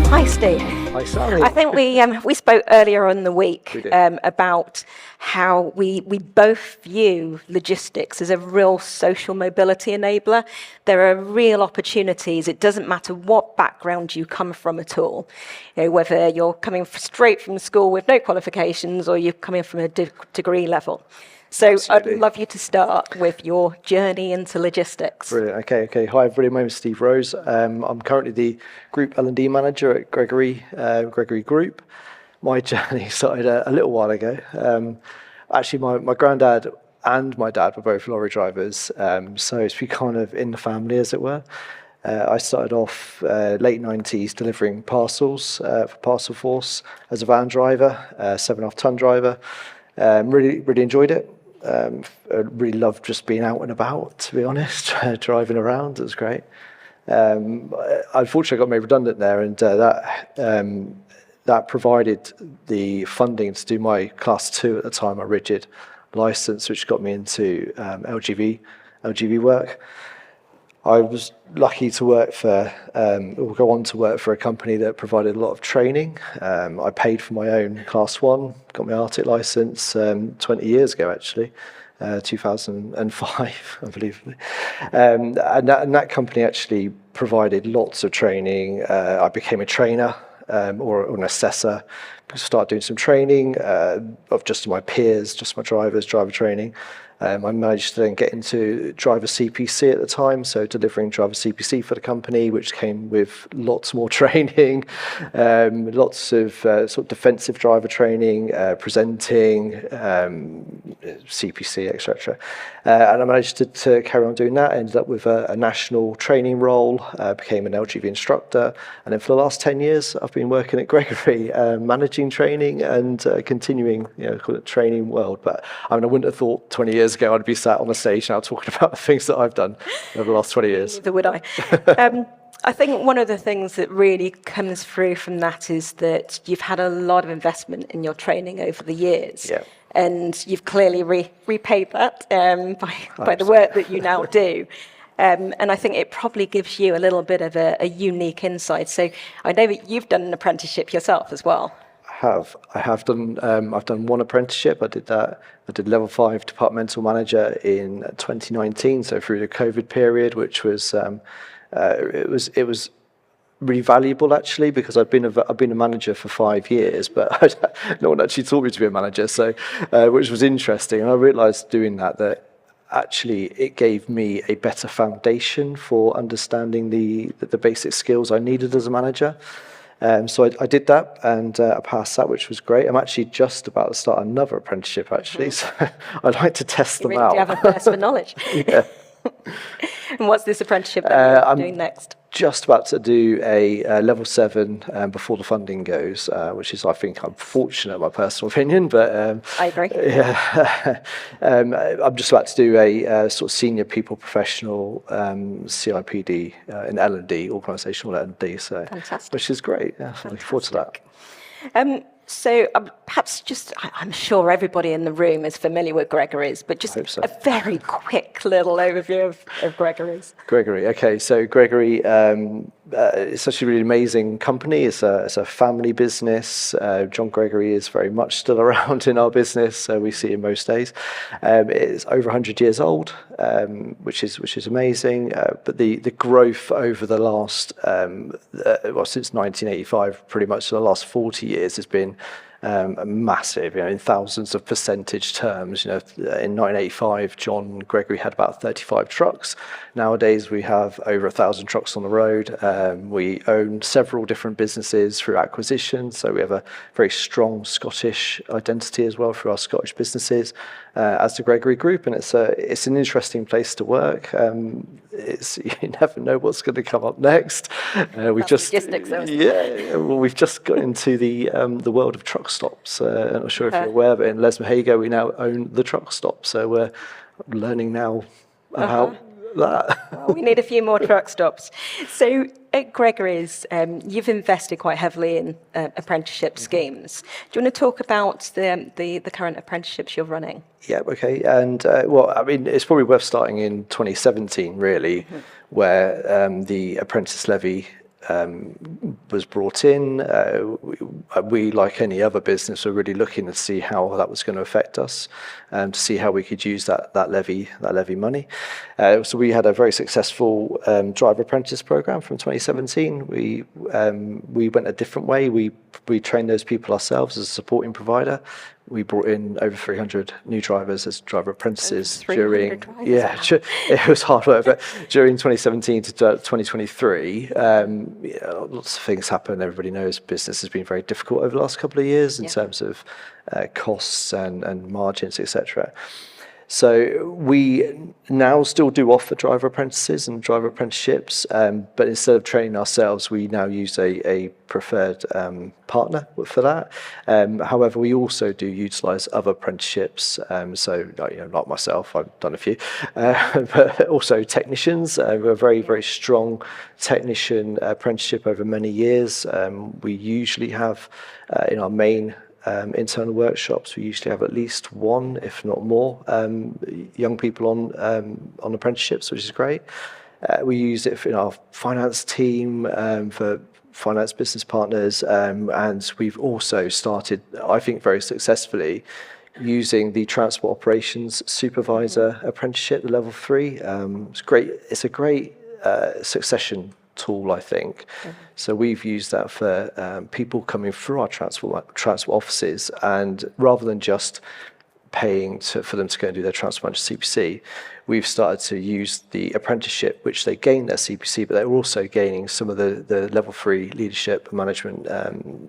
Hi, Steve. Hi, Sally. I think we spoke earlier on in the week We did. About how we both view logistics as a real social mobility enabler. There are real opportunities. It doesn't matter what background you come from at all. You know, whether you're coming straight from school with no qualifications or you're coming from a degree level. So Absolutely. I'd love you to start with your journey into logistics. Brilliant. Okay. Hi, everybody. My name is Steve Rose. I'm currently the Group L&D Manager at Gregory Group. My journey started a little while ago. Actually, my granddad and my dad were both lorry drivers, so it's been kind of in the family, as it were. I started off late 90s delivering parcels for Parcel Force as a van driver, 7.5-ton driver. Really enjoyed it. I really loved just being out and about, to be honest, driving around. It was great. Unfortunately, I got made redundant there, and that provided the funding to do my Class 2 at the time, a rigid license, which got me into LGV work. I was lucky to work for, or go on to work for a company that provided a lot of training. I paid for my own Class 1, got my Arctic license 20 years ago, actually, 2005, I believe. And that company actually provided lots of training. I became a trainer or an assessor. Started doing some training of just my peers, just my drivers, driver training. I managed to then get into driver CPC at the time, so delivering driver CPC for the company, which came with lots more training, lots of sort of defensive driver training, presenting, CPC, etc. And I managed to carry on doing that, ended up with a national training role, became an LGV instructor, and then for the last 10 years, I've been working at Gregory, managing training and continuing, call it training world. But I mean, I wouldn't have thought 20 years ago I'd be sat on a stage now talking about the things that I've done over the last 20 years. Neither would I. I think one of the things that really comes through from that is that you've had a lot of investment in your training over the years. Yeah. And you've clearly repaid that by the work that you now do. And I think it probably gives you a little bit of a unique insight. So I know that you've done an apprenticeship yourself as well. I have done. I've done one apprenticeship. I did that. I did level 5 departmental manager in 2019. So through the COVID period, which was it was really valuable actually, because I've been a manager for 5 years, but no one actually taught me to be a manager. So which was interesting, and I realised doing that actually it gave me a better foundation for understanding the basic skills I needed as a manager. So I did that, and I passed that, which was great. I'm actually just about to start another apprenticeship, actually, so I'd like to test them out. You have a thirst for knowledge. Yeah. And what's this apprenticeship that you're doing next? Just about to do a level 7 before the funding goes, which is, I think, I'm fortunate, my personal opinion, but I agree. Yeah, I'm just about to do a sort of senior people professional CIPD in L&D, organisational L&D, so fantastic. Which is great. Yeah, looking forward to that. So perhaps just, I'm sure everybody in the room is familiar with Gregory's, but just a very quick little overview of Gregory's. Gregory, okay, so Gregory, it's such a really amazing company. It's a family business. John Gregory is very much still around in our business, so we see him most days. It's over 100 years old, which is amazing. But the growth over the last, since 1985, pretty much the last 40 years has been massive, in thousands of percentage terms. In 1985, John Gregory had about 35 trucks. Nowadays, we have over 1,000 trucks on the road. We own several different businesses through acquisition, so we have a very strong Scottish identity as well through our Scottish businesses as the Gregory Group, and it's an interesting place to work. You never know what's going to come up next. We've just got into the world of truck stops. I'm not sure if you're aware, but in Les Mahago we now own the truck stop, so we're learning now about that. Well, we need a few more truck stops. So at Gregory's, you've invested quite heavily in apprenticeship schemes. Do you want to talk about the current apprenticeships you're running? Yeah, okay. And it's probably worth starting in 2017, really, where the apprentice levy was brought in. We, like any other business, were really looking to see how that was going to affect us, to see how we could use that levy money. So we had a very successful driver apprentice program from 2017. We went a different way. We trained those people ourselves as a supporting provider. We brought in over 300 new drivers as driver apprentices during, it was hard work, but during 2017 to 2023, lots of things happened. Everybody knows business has been very difficult over the last couple of years in terms of costs and margins, etc. So we now still do offer driver apprentices and driver apprenticeships, but instead of training ourselves, we now use a preferred partner for that. However, we also do utilise other apprenticeships. So, like myself, I've done a few, but also technicians. We're a very, very strong technician apprenticeship over many years. We usually have in our main internal workshops, we usually have at least one, if not more, young people on apprenticeships, which is great. We use it in our finance team for finance business partners, and we've also started, I think, very successfully using the transport operations supervisor apprenticeship, the level 3. It's great. It's a great succession tool, I think. So we've used that for people coming through our transport offices, and rather than just paying for them to go and do their transport CPC, we've started to use the apprenticeship, which they gain their CPC, but they're also gaining some of the level 3 leadership and management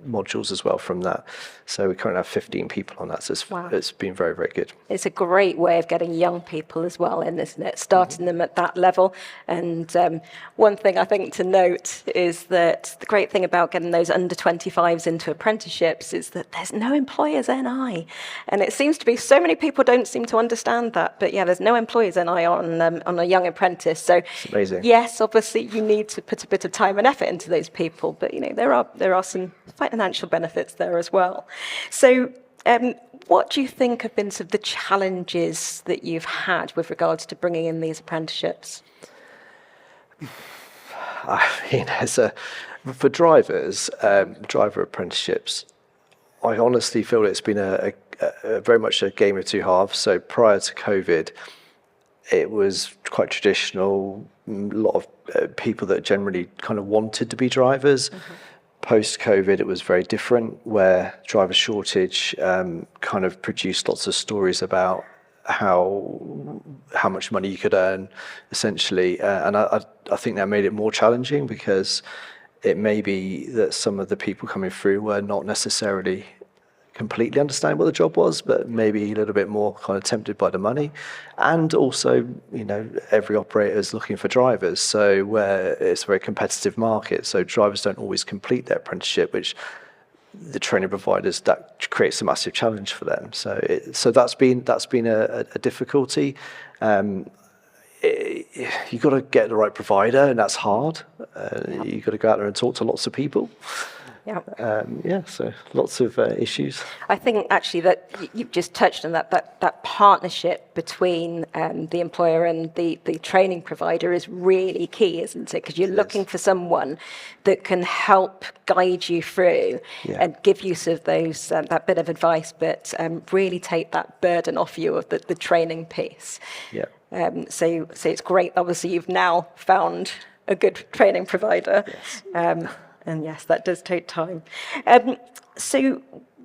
modules as well from that. So we currently have 15 people on that. So it's been very, very good. It's a great way of getting young people as well in, isn't it? Starting them at that level. And one thing I think to note is that the great thing about getting those under 25s into apprenticeships is that there's no employer's NI. And it seems to be so many people don't seem to understand that. But yeah, there's no employer's NI on a young apprentice. So it's amazing. Yes, obviously you need to put a bit of time and effort into those people, but there are some financial benefits there as well. So what do you think have been sort of the challenges that you've had with regards to bringing in these apprenticeships? I mean, for drivers, driver apprenticeships, I honestly feel it's been a very much a game of two halves. So prior to COVID, it was quite traditional, a lot of people that generally kind of wanted to be drivers. Mm-hmm. Post-COVID, it was very different, where driver shortage kind of produced lots of stories about how much money you could earn, essentially. And I think that made it more challenging, because it may be that some of the people coming through were not necessarily completely understand what the job was, but maybe a little bit more kind of tempted by the money. And also, every operator is looking for drivers, so where it's a very competitive market, so drivers don't always complete their apprenticeship, which the training providers, that creates a massive challenge for them. So that's been a difficulty. You've got to get the right provider, and that's hard. You've got to go out there and talk to lots of people. So lots of issues. I think actually that you've just touched on that partnership between the employer and the training provider is really key, isn't it? Because you're looking for someone that can help guide you through and give you sort of those that bit of advice, but really take that burden off you of the training piece. So it's great. Obviously, you've now found a good training provider. Yes. And yes, that does take time. So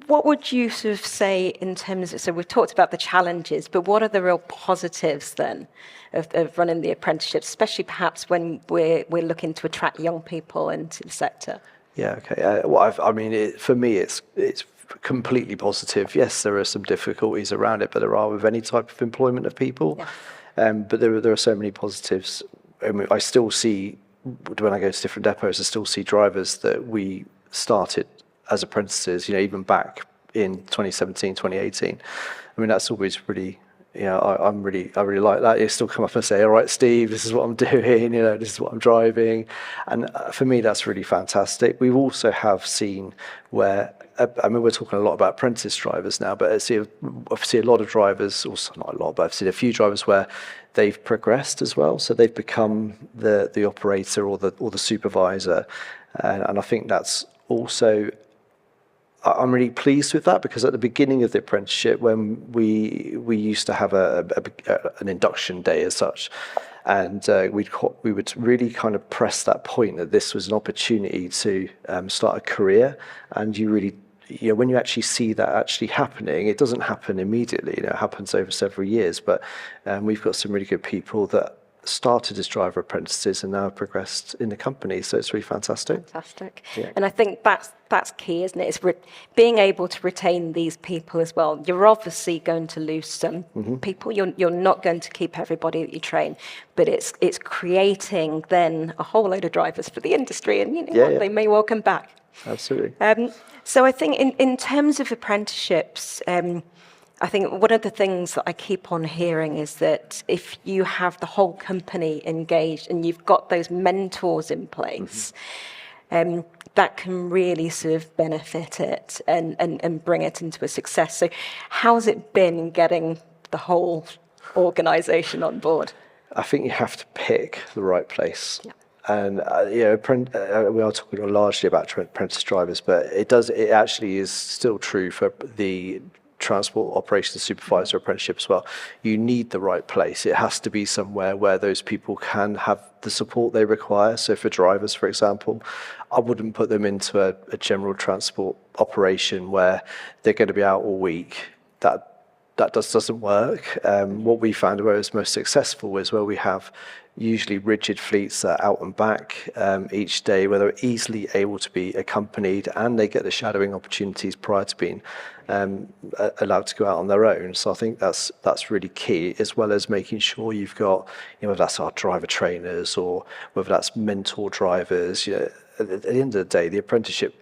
what would you sort of say in terms of, so we've talked about the challenges, but what are the real positives then of running the apprenticeship, especially perhaps when we're looking to attract young people into the sector? For me, it's completely positive. Yes, there are some difficulties around it, but there are with any type of employment of people. But there are so many positives. I still see, when I go to different depots, I still see drivers that we started as apprentices, even back in 2017, 2018. I mean, that's always really I really like that. You still come up and say, all right, Steve, this is what I'm doing, this is what I'm driving. And for me, that's really fantastic. We also have seen where, we're talking a lot about apprentice drivers now, but I see a lot of drivers, also not a lot, but I've seen a few drivers where they've progressed as well. So they've become the operator or the supervisor. And I think that's also, I'm really pleased with that, because at the beginning of the apprenticeship, when we used to have an induction day as such, and we would really kind of press that point that this was an opportunity to start a career. And you really, when you actually see that actually happening, it doesn't happen immediately. It happens over several years. But we've got some really good people that started as driver apprentices and now have progressed in the company, so it's really fantastic. Fantastic. Yeah. And I think that's key, isn't it? It's being able to retain these people as well. You're obviously going to lose some people. You're not going to keep everybody that you train, but it's creating then a whole load of drivers for the industry, and they may well come back. Absolutely. So I think in terms of apprenticeships, I think one of the things that I keep on hearing is that if you have the whole company engaged and you've got those mentors in place, that can really sort of benefit it and bring it into a success. So how's it been getting the whole organisation on board? I think you have to pick the right place. Yeah. And we are talking largely about apprentice drivers, but it actually is still true for the transport operations supervisor apprenticeship as well. You need the right place. It has to be somewhere where those people can have the support they require. So for drivers, for example, I wouldn't put them into a general transport operation where they're going to be out all week. That doesn't work. What we found where it's most successful is where we have usually rigid fleets that are out and back each day, where they're easily able to be accompanied and they get the shadowing opportunities prior to being allowed to go out on their own. So I think that's really key, as well as making sure you've got, whether that's our driver trainers or whether that's mentor drivers. At the end of the day, the apprenticeship,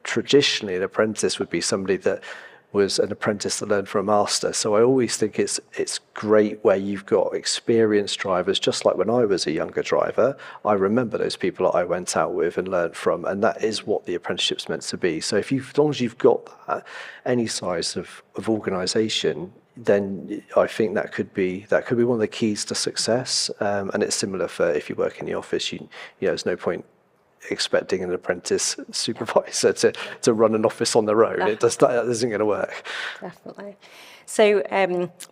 traditionally an apprentice would be somebody that was an apprentice that learned from a master. So I always think it's great where you've got experienced drivers. Just like when I was a younger driver, I remember those people that I went out with and learned from, and that is what the apprenticeship's meant to be. So as long as you've got that, any size of organisation, then I think that could be one of the keys to success. And it's similar for if you work in the office. There's no point expecting an apprentice supervisor to run an office on their own. That isn't going to work. Definitely. So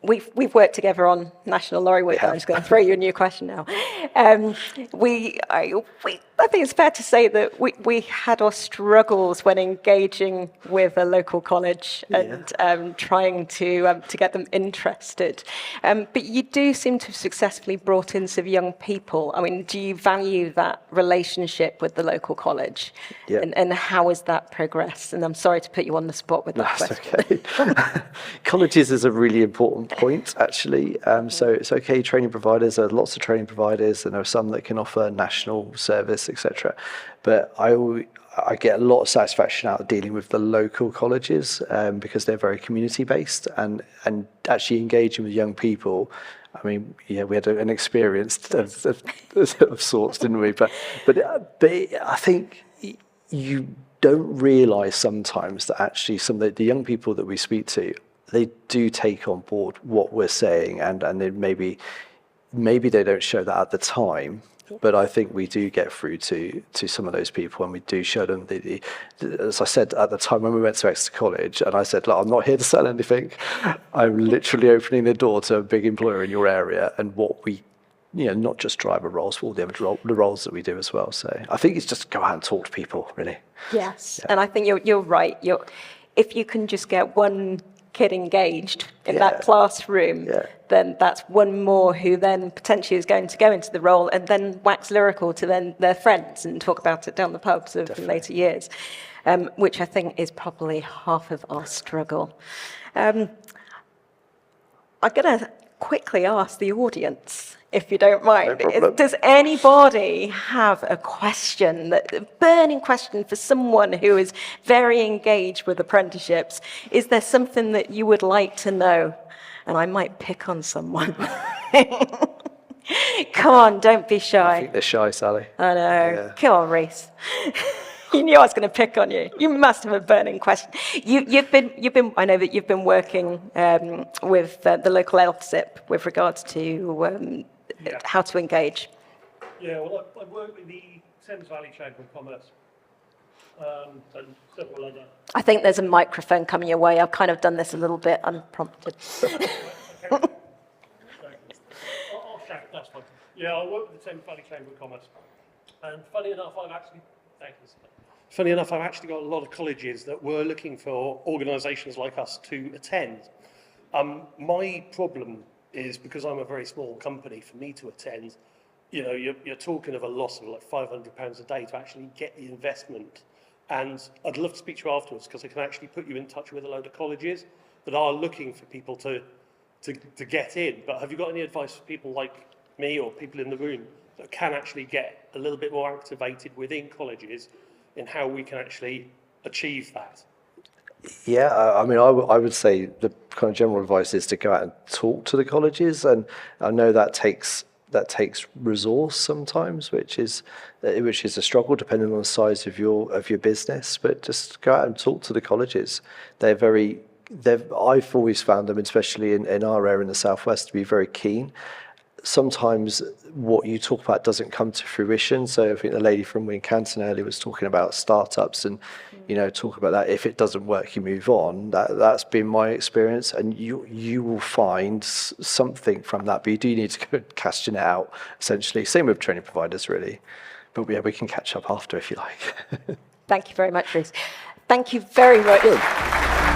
we've worked together on National Lorry Week. I'm just going to throw you a new question now. I think it's fair to say that we had our struggles when engaging with a local college and trying to get them interested. But you do seem to have successfully brought in some young people. I mean, do you value that relationship with the local college? Yeah. And how has that progressed? And I'm sorry to put you on the spot with that question. Okay. Colleges is a really important point, actually. So it's okay, training providers, there are lots of training providers, and there are some that can offer national service, etc. But I get a lot of satisfaction out of dealing with the local colleges because they're very community based and actually engaging with young people. I mean, we had an experience of sorts, didn't we? But I think you don't realise sometimes that actually some of the young people that we speak to, they do take on board what we're saying, and then maybe they don't show that at the time. But I think we do get through to some of those people, and we do show them as I said at the time when we went to Exeter College, and I said, look, I'm not here to sell anything. I'm literally opening the door to a big employer in your area, and what we, not just driver roles, but all the roles that we do as well. So I think it's just go out and talk to people, really. Yes, and I think you're right. If you can just get one kid engaged in that classroom, then that's one more who then potentially is going to go into the role and then wax lyrical to then their friends and talk about it down the pubs in later years, which I think is probably half of our struggle. I'm going to quickly ask the audience, if you don't mind. No, does anybody have a question, a burning question for someone who is very engaged with apprenticeships? Is there something that you would like to know and I might pick on someone. Come on, don't be I shy. think they're shy, Sally. I know. Yeah. Come on, Reese. You knew I was going to pick on you. You must have a burning question. You've been. I know that you've been working with the local LSIP with regards to how to engage. Yeah, well, I work with the Thames Valley Chamber of Commerce and several other. I think there's a microphone coming your way. I've kind of done this a little bit unprompted. I'll shout, that's fine. Yeah, I work with the Thames Valley Chamber of Commerce. And funny enough, I've actually got a lot of colleges that were looking for organisations like us to attend. My problem is, because I'm a very small company, for me to attend, you know, you're talking of a loss of like £500 a day to actually get the investment. And I'd love to speak to you afterwards, because I can actually put you in touch with a load of colleges that are looking for people to get in. But have you got any advice for people like me or people in the room that can actually get a little bit more activated within colleges in how we can actually achieve that? Yeah, I mean, I would say the kind of general advice is to go out and talk to the colleges, and I know that takes resource sometimes, which is a struggle depending on the size of your business. But just go out and talk to the colleges. I've always found them, especially in our area in the southwest, to be very keen. Sometimes what you talk about doesn't come to fruition. So I think the lady from Wincanton earlier was talking about startups, and talk about that. If it doesn't work, you move on. That's been my experience, and you will find something from that. But you do need to go casting it out, essentially. Same with training providers, really. But yeah, we can catch up after if you like. Thank you very much, Reese. Thank you very much. Good.